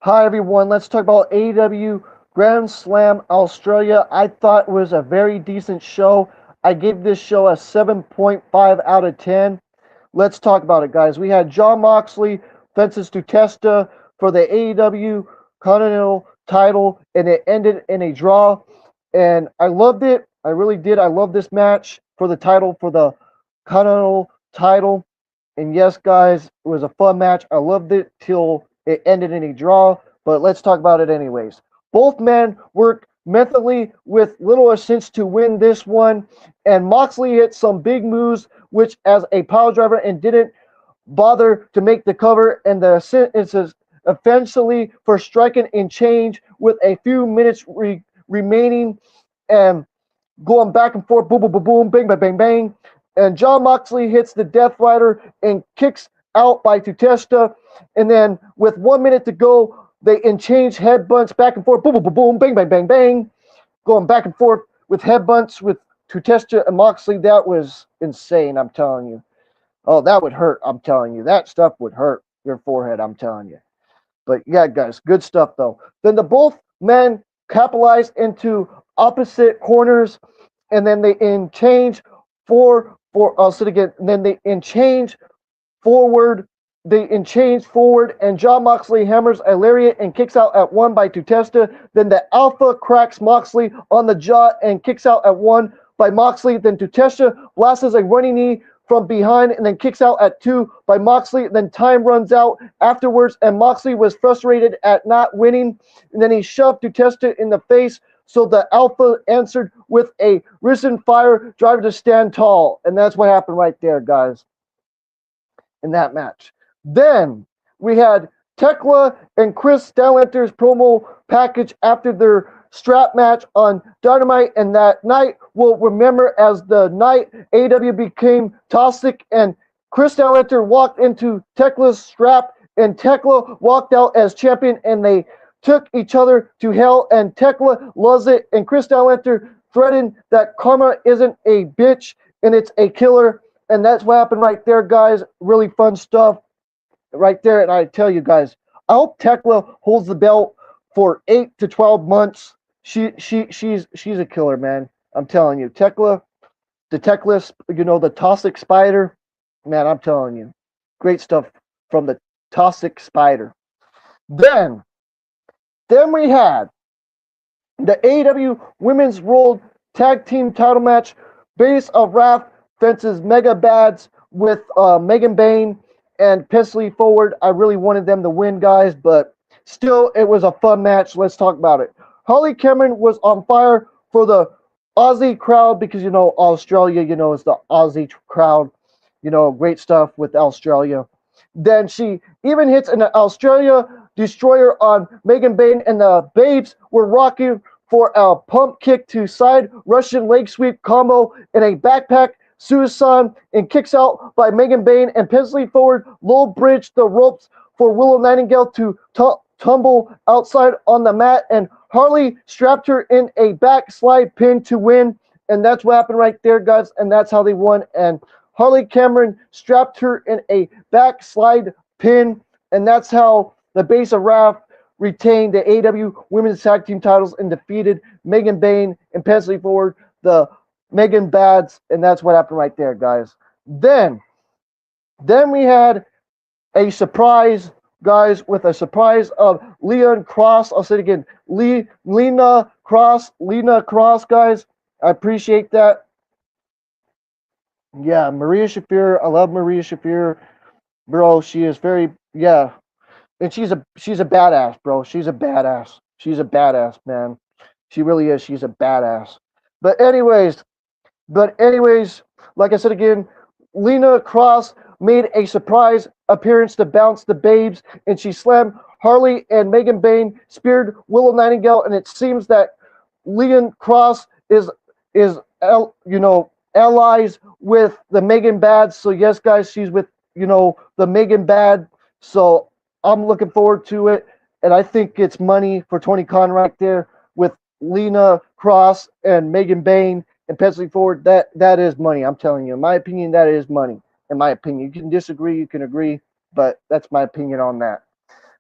Hi everyone, let's talk about AEW Grand Slam Australia. I thought it was a very decent show. I gave this show a 7.5 out of 10. Let's talk about it, guys. We had Jon Moxley fences to Testa for the AEW Continental title, and it ended in a draw. And I loved it. I really did. I love this match for the title, for the Continental title. And yes, guys, it was a fun match. I loved it till it ended in a draw, but let's talk about it anyways. Both men worked methodically with little assist to win this one, and Moxley hit some big moves, which as a power driver and didn't bother to make the cover, and the assist is essentially for striking in change with a few minutes remaining and going back and forth, boom, boom, boom, boom, bang, bang, bang, bang. And Jon Moxley hits the Death Rider and kicks out by Tutesta. And then with 1 minute to go, they exchange headbutts back and forth, boom, boom, boom, boom, bang, bang, bang, bang, going back and forth with headbutts with Tutesta and Moxley. That was insane, I'm telling you. Oh, that would hurt, I'm telling you. That stuff would hurt your forehead, I'm telling you. But yeah, guys, good stuff though. Then the both men capitalized into opposite corners, and then they change for I'll sit again. And then they change forward. They change forward, and Jon Moxley hammers a lariat and kicks out at one by Tutesta. Then the Alpha cracks Moxley on the jaw and kicks out at one by Moxley. Then Tutesta blasts a running knee from behind and then kicks out at two by Moxley. Then time runs out afterwards, and Moxley was frustrated at not winning. And then he shoved Tutesta in the face. So the Alpha answered with a risen fire driver to stand tall. And that's what happened right there, guys, in that match. Then we had Tekla and Chris Statlander's promo package after their strap match on Dynamite, and that night we'll remember as the night AEW became toxic, and Chris Statlander walked into Tekla's strap, and Tekla walked out as champion, and they took each other to hell, and Tekla loves it, and Chris Statlander threatened that karma isn't a bitch, and it's a killer, and that's what happened right there, guys. Really fun stuff right there, and I tell you guys, I hope Tekla holds the belt for 8 to 12 months. She's a killer, man. I'm telling you, Tekla, the Tekla, the toxic spider, man. I'm telling you, great stuff from the toxic spider. Then we had the AEW Women's World Tag Team Title match. Base of Wrath fences Mega Bads with Megan Bayne and Pesley Forward. I really wanted them to win, guys, but still, it was a fun match. Let's talk about it. Harley Cameron was on fire for the Aussie crowd because, Australia, is the Aussie crowd. Great stuff with Australia. Then she even hits an Australia destroyer on Megan Bayne, and the Babes were rocking for a pump kick to side Russian leg sweep combo in a backpack suicide, and kicks out by Megan Bayne, and Pesley Forward low bridge the ropes for Willow Nightingale to tumble outside on the mat, and Harley strapped her in a backslide pin to win, and that's what happened right there, guys, and that's how they won. And Harley Cameron strapped her in a backslide pin, and that's how the Base of Wrath retained the AEW Women's Tag Team titles and defeated Megan Bayne and Pesley Forward, the Megan Bads, and that's what happened right there, guys. Then we had a surprise, guys, with a surprise of Leon Cross. I'll say it again, Lena Cross, guys. I appreciate that. Yeah, Maria Shafir. I love Maria Shafir, bro. She is very, yeah, and she's a badass, bro. She's a badass. She's a badass, man. She really is. She's a badass. But anyways, like I said again, Lena Cross made a surprise appearance to bounce the Babes, and she slammed Harley, and Megan Bayne speared Willow Nightingale, and it seems that Leon Cross is allies with the Megan Bad. So yes, guys, she's with the Megan Bad. So I'm looking forward to it, and I think it's money for Tony Khan right there with Lena Cross and Megan Bayne and Pesley Forward. That is money. I'm telling you, in my opinion, that is money. In my opinion, you can disagree, you can agree, but that's my opinion on that.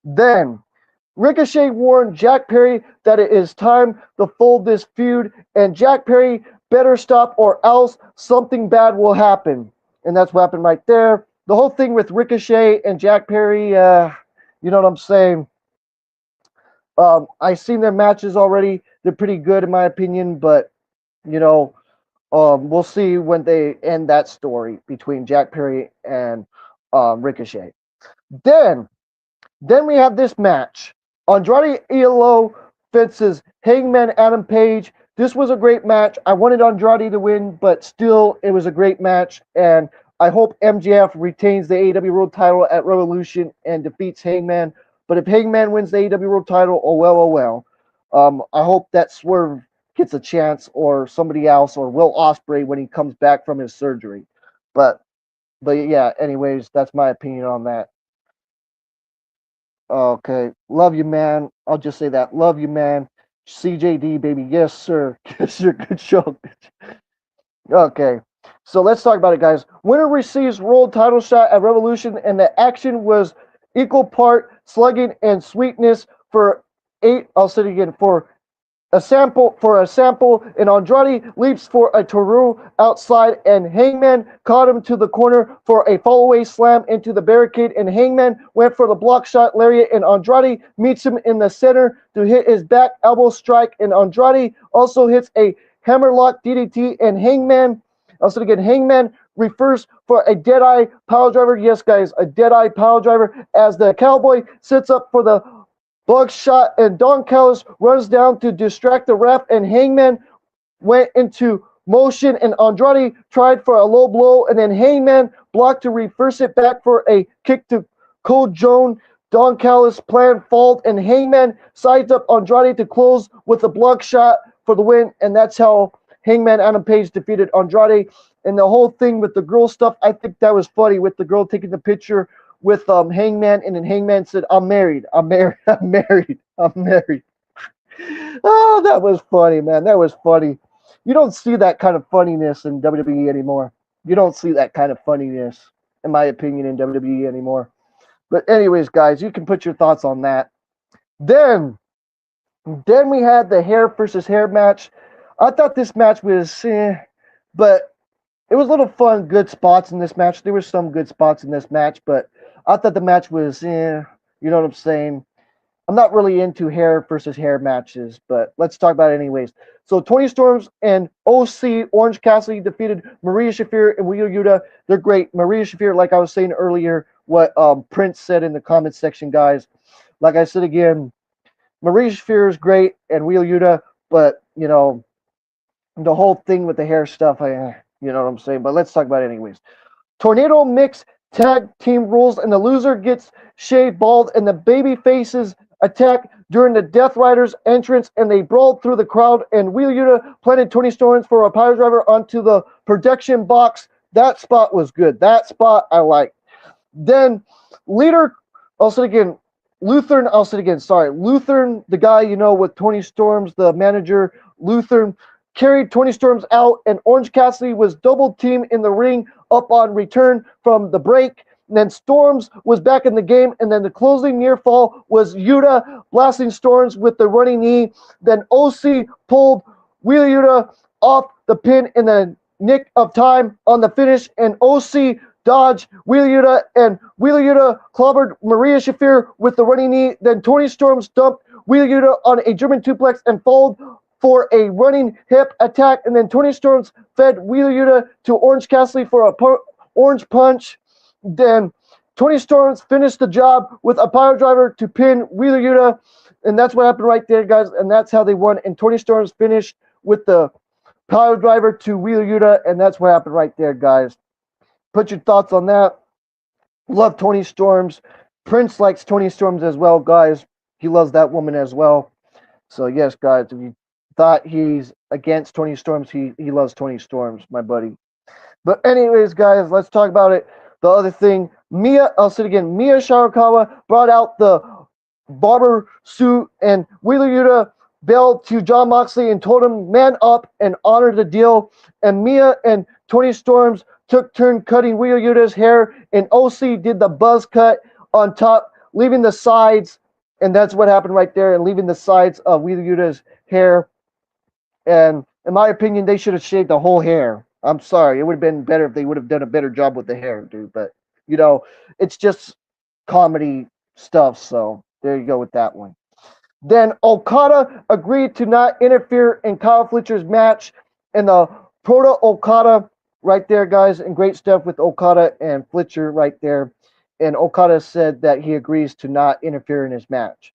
Then Ricochet warned Jack Perry that it is time to fold this feud, and Jack Perry better stop or else something bad will happen. And that's what happened right there. The whole thing with Ricochet and Jack Perry, you know what I'm saying? I've seen their matches already. They're pretty good in my opinion, but you know, we'll see when they end that story between Jack Perry and Ricochet. Then, then we have this match: Andrade Elo versus Hangman Adam Page. This was a great match. I wanted Andrade to win, but still, it was a great match, and I hope MJF retains the AEW World Title at Revolution and defeats Hangman. But if Hangman wins the AEW World Title, oh well, oh well. I hope that Swerve gets a chance, or somebody else, or Will Ospreay when he comes back from his surgery. But yeah. Anyways, that's my opinion on that. Okay, love you, man. I'll just say that. Love you, man. CJD, baby. Yes, sir. Yes, sir. Good show. Okay, so let's talk about it, guys. Winner receives world title shot at Revolution, and the action was equal part slugging and sweetness for eight. I'll say it again, for a sample, and Andrade leaps for a Toru outside, and Hangman caught him to the corner for a fallaway slam into the barricade, and Hangman went for the block shot lariat, and Andrade meets him in the center to hit his back elbow strike, and Andrade also hits a hammerlock DDT, and Hangman refers for a Deadeye pile driver. Yes, guys, a Deadeye pile driver as the Cowboy sits up for the Buckshot, and Don Callis runs down to distract the ref, and Hangman went into motion, and Andrade tried for a low blow, and then Hangman blocked to reverse it back for a kick to Cole Jones. Don Callis' plan failed, and Hangman sides up Andrade to close with a block shot for the win, and that's how Hangman Adam Page defeated Andrade. And the whole thing with the girl stuff, I think that was funny, with the girl taking the picture with Hangman, and then Hangman said, I'm married, I'm married, I'm married, I'm married. Oh, that was funny, man. That was funny. You don't see that kind of funniness in WWE anymore. You don't see that kind of funniness, in my opinion, in WWE anymore. But anyways, guys, you can put your thoughts on that. Then we had the hair versus hair match. I thought this match was, but it was a little fun, good spots in this match. There were some good spots in this match, but I thought the match was, you know what I'm saying? I'm not really into hair versus hair matches, but let's talk about it anyways. So Tony Storms and OC Orange Cassidy defeated Maria Shafir and Wheeler Yuta. They're great. Maria Shafir, like I was saying earlier, what Prince said in the comments section, guys. Like I said again, Maria Shafir is great and Wheeler Yuta, but you know, the whole thing with the hair stuff, you know what I'm saying? But let's talk about it anyways. Tornado Mix tag team rules, and the loser gets shaved bald, and the baby faces attack during the Death Riders entrance, and they brawled through the crowd, and Wheeler Yuta planted Tony Storms for a power driver onto the production box. That spot was good. That spot I liked. Then leader, I'll say it again, Lutheran, I'll say it again, sorry. Lutheran, the guy, you know, with Tony Storms, the manager, Lutheran, carried Tony Storms out, and Orange Cassidy was double teamed in the ring up on return from the break. And then Storms was back in the game, and then the closing near fall was Yuta blasting Storms with the running knee. Then OC pulled Wheeler Yuta off the pin in the nick of time on the finish, and OC dodged Wheeler Yuta, and Wheeler Yuta clobbered Maria Shafir with the running knee. Then Tony Storms dumped Wheeler Yuta on a German suplex and followed for a running hip attack, and then Tony Storms fed Wheeler Yuta to Orange Cassidy for a orange punch. Then Tony Storms finished the job with a power driver to pin Wheeler Yuta, and that's what happened right there, guys, and that's how they won. And Tony Storms finished with the power driver to Wheeler Yuta, and that's what happened right there, guys. Put your thoughts on that. Love Tony Storms. Prince likes Tony Storms as well, guys. He loves that woman as well. So yes, guys, if you thought he's against Tony Storms, he loves Tony Storms, my buddy. But anyways, guys, let's talk about it. The other thing, I'll say it again, Mia Shirakawa brought out the barber suit, and Wheeler Yuta bailed to Jon Moxley and told him, man up and honor the deal. And Mia and Tony Storms took turn cutting Wheeler Yuta's hair, and OC did the buzz cut on top, leaving the sides. And that's what happened right there, and leaving the sides of Wheeler Yuta's hair. And in my opinion, they should have shaved the whole hair. I'm sorry. It would have been better if they would have done a better job with the hair, dude. But, you know, it's just comedy stuff. So there you go with that one. Then Okada agreed to not interfere in Kyle Fletcher's match. And the Proto Okada right there, guys, and great stuff with Okada and Fletcher right there. And Okada said that he agrees to not interfere in his match.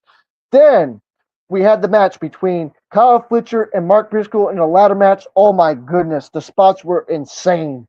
Then we had the match between Kyle Fletcher and Mark Briscoe in a ladder match. Oh my goodness, the spots were insane.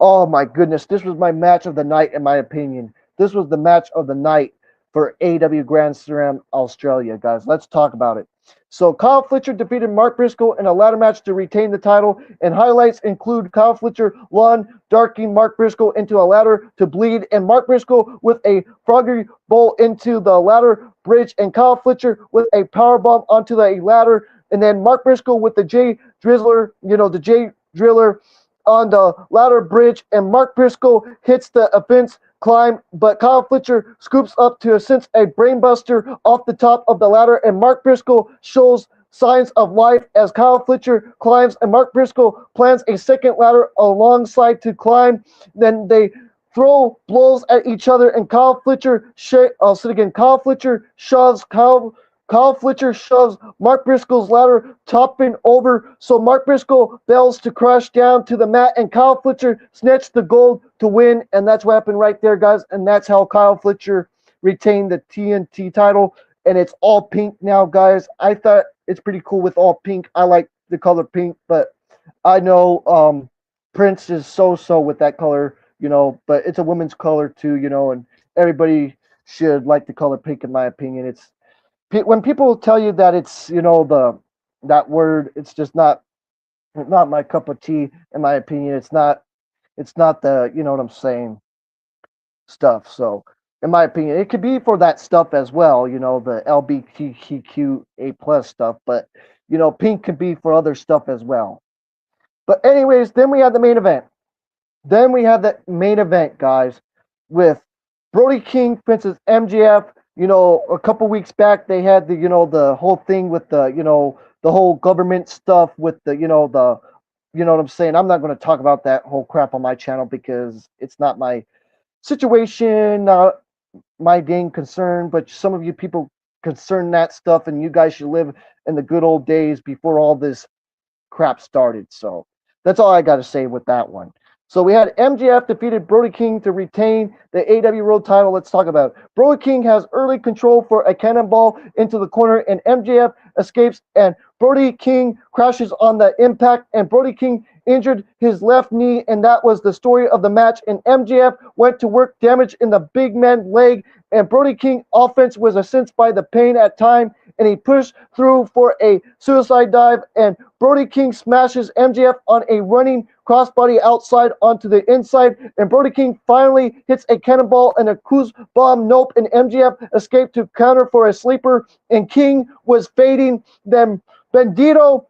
Oh my goodness, this was my match of the night, in my opinion. This was the match of the night for AEW Grand Slam Australia, guys. Let's talk about it. So Kyle Fletcher defeated Mark Briscoe in a ladder match to retain the title, and highlights include Kyle Fletcher lawn darting Mark Briscoe into a ladder to bleed, and Mark Briscoe with a froggy bowl into the ladder bridge, and Kyle Fletcher with a powerbomb onto the ladder, and then Mark Briscoe with the J Drizzler, the J Driller on the ladder bridge, and Mark Briscoe hits the offense climb, but Kyle Fletcher scoops up to sense a brainbuster off the top of the ladder, and Mark Briscoe shows signs of life as Kyle Fletcher climbs, and Mark Briscoe plans a second ladder alongside to climb. Then they throw blows at each other, and Kyle Fletcher Kyle Fletcher shoves Mark Briscoe's ladder topping over, so Mark Briscoe fails to crash down to the mat, and Kyle Fletcher snatched the gold to win, and that's what happened right there, guys, and that's how Kyle Fletcher retained the TNT title, and it's all pink now, guys. I thought it's pretty cool with all pink. I like the color pink, but I know Prince is so with that color, but it's a woman's color too, and everybody should like the color pink, in my opinion. It's when people tell you that it's that word, it's just not my cup of tea, in my opinion. It's not the, what I'm saying, stuff. So in my opinion, it could be for that stuff as well, the LBGTQA plus stuff, but pink could be for other stuff as well. But anyways, then we had the main event. Guys, with Brody King versus MJF. A couple weeks back they had the the whole thing with the the whole government stuff with the what I'm saying. I'm not going to talk about that whole crap on my channel because it's not my situation, not my dang concern. But some of you people concern that stuff, and you guys should live in the good old days before all this crap started. So that's all I got to say with that one. So we had MJF defeated Brody King to retain the AEW World title. Let's talk about it. Brody King has early control for a cannonball into the corner, and MJF escapes, and Brody King crashes on the impact, and Brody King injured his left knee, and that was the story of the match. And MJF went to work damage in the big man's leg, and Brody King offense was incensed by the pain at time, and he pushed through for a suicide dive, and Brody King smashes MJF on a running crossbody outside onto the inside, and Brody King finally hits a cannonball and a Kuz bomb. Nope, and MJF escaped to counter for a sleeper, and King was fading. Then Bandito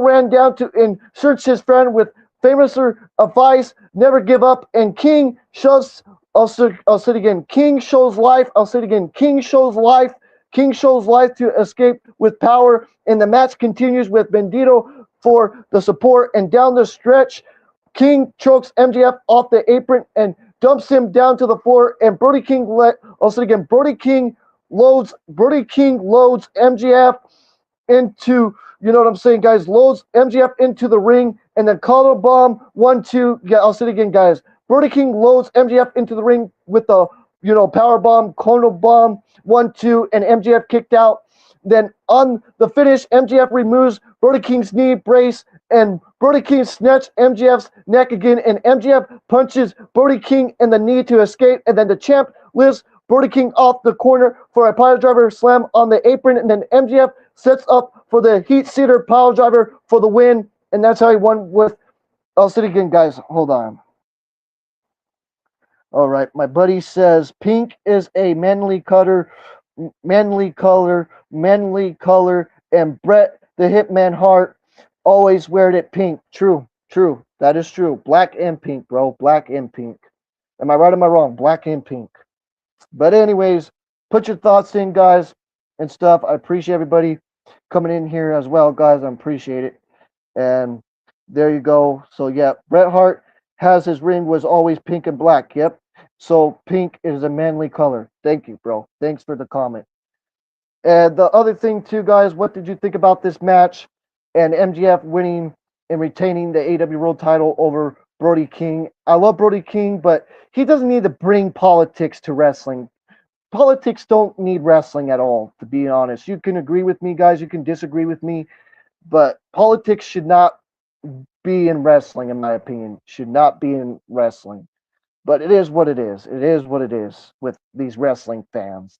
ran down to and searched his friend with famouser advice, never give up, and King shows, I'll say it again, King shows life, I'll say it again, King shows life to escape with power, and the match continues with Bandito for the support, and down the stretch, King chokes MJF off the apron and dumps him down to the floor, and Brody King loads MJF into, what I'm saying, guys, loads MJF into the ring, and then collar bomb 1-2. Yeah, I'll say it again, guys. Brody King loads MJF into the ring with the power bomb, collar bomb 1-2, and MJF kicked out. Then on the finish, MJF removes Brody King's knee brace, and Brody King snatched MJF's neck again, and MJF punches Brody King in the knee to escape, and then the champ lifts Brody King off the corner for a pile driver slam on the apron, and then MJF sets up for the heat seater pile driver for the win, and that's how he won with. I'll say it again, guys. Hold on. All right, my buddy says pink is a manly color, and Bret the Hitman Hart always wear it pink. True. That is true. Black and pink, bro. Black and pink. Am I right or am I wrong? Black and pink. But anyways, put your thoughts in, guys, and stuff. I appreciate everybody coming in here as well, guys. I appreciate it. And there you go. So yeah, Bret Hart has his ring was always pink and black. Yep. So pink is a manly color. Thank you, bro. Thanks for the comment. And the other thing too, guys, what did you think about this match and MGF winning and retaining the AW World title over Brody King? I love Brody King, but he doesn't need to bring politics to wrestling. Politics don't need wrestling at all, to be honest. You can agree with me, guys. You can disagree with me, but politics should not be in wrestling, in my opinion. Should not be in wrestling. But it is what it is. It is what it is with these wrestling fans.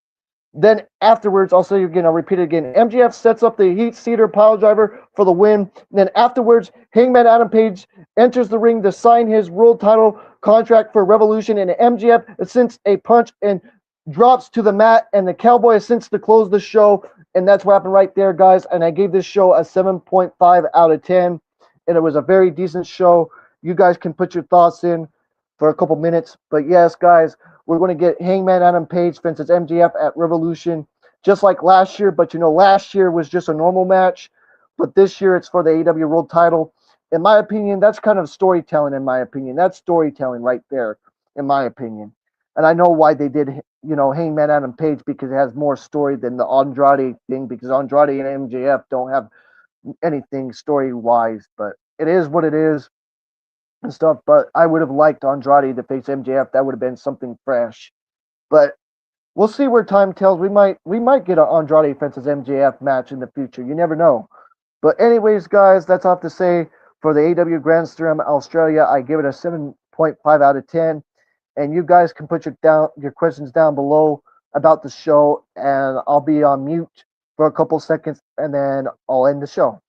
Then afterwards, I'll say it again, I'll repeat it again. MGF sets up the Heat Seater pile driver for the win. Then afterwards, Hangman Adam Page enters the ring to sign his world title contract for Revolution, and MGF since a punch and drops to the mat, and the Cowboy since to close the show. And that's what happened right there, guys. And I gave this show a 7.5 out of 10, and it was a very decent show. You guys can put your thoughts in for a couple minutes. But yes, guys, we're going to get Hangman Adam Page versus MJF at Revolution, just like last year. But last year was just a normal match, but this year it's for the AEW World Title. In my opinion, that's kind of storytelling. In my opinion, that's storytelling right there. In my opinion, and I know why they did, Hangman Adam Page, because it has more story than the Andrade thing. Because Andrade and MJF don't have anything story wise, but it is what it is and stuff. But I would have liked Andrade to face MJF. That would have been something fresh. But we'll see where time tells. We might get an Andrade versus MJF match in the future. You never know. But anyways, guys, that's all I have to say for the AW Grand Slam Australia. I give it a 7.5 out of 10. And you guys can put your questions down below about the show, and I'll be on mute for a couple seconds, and then I'll end the show.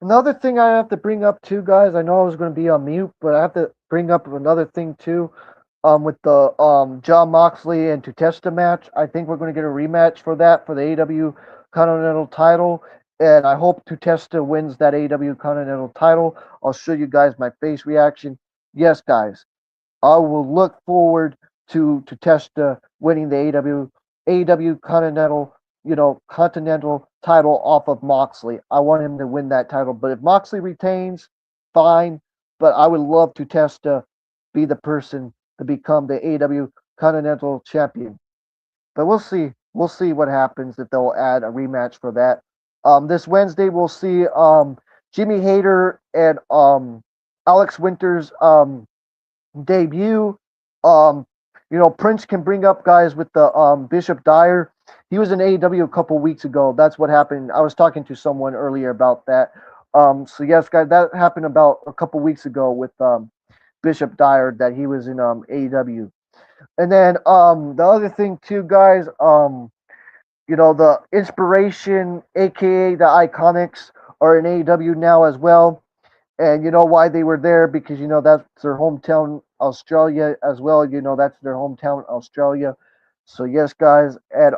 Another thing I have to bring up too, guys. I know I was going to be on mute, but I have to bring up another thing too. With the Jon Moxley and Tutesta match, I think we're going to get a rematch for that for the AW Continental title, and I hope Tutesta wins that AW Continental title. I'll show you guys my face reaction. Yes, guys, I will look forward to Testa winning the AW Continental title off of Moxley. I want him to win that title, but if Moxley retains, fine. But I would love to Testa be the person to become the AW Continental Champion. But we'll see. We'll see what happens if they'll add a rematch for that. This Wednesday we'll see Jimmy Hayter and Alex Winters debut. Um, Prince can bring up guys with the Bishop Dyer. He was in AEW a couple weeks ago. That's what happened. I was talking to someone earlier about that. So yes, guys, that happened about a couple weeks ago with Bishop Dyer, that he was in AEW. And then the other thing too, guys, the Inspiration, aka the Iconics, are in AEW now as well. And you know why they were there? Because that's their hometown, Australia, as well. That's their hometown, Australia. So yes, guys. And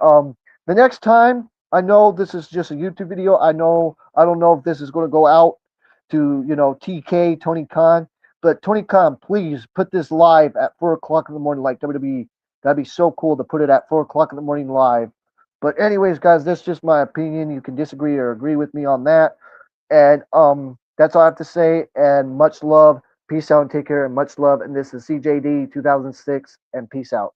the next time, I know this is just a YouTube video. I don't know if this is going to go out to, TK, Tony Khan. But Tony Khan, please put this live at 4 o'clock in the morning, like WWE. That'd be so cool to put it at 4 o'clock in the morning live. But anyways, guys, that's just my opinion. You can disagree or agree with me on that. And that's all I have to say. And much love. Peace out and take care. And much love. And this is CJD 2006. And peace out.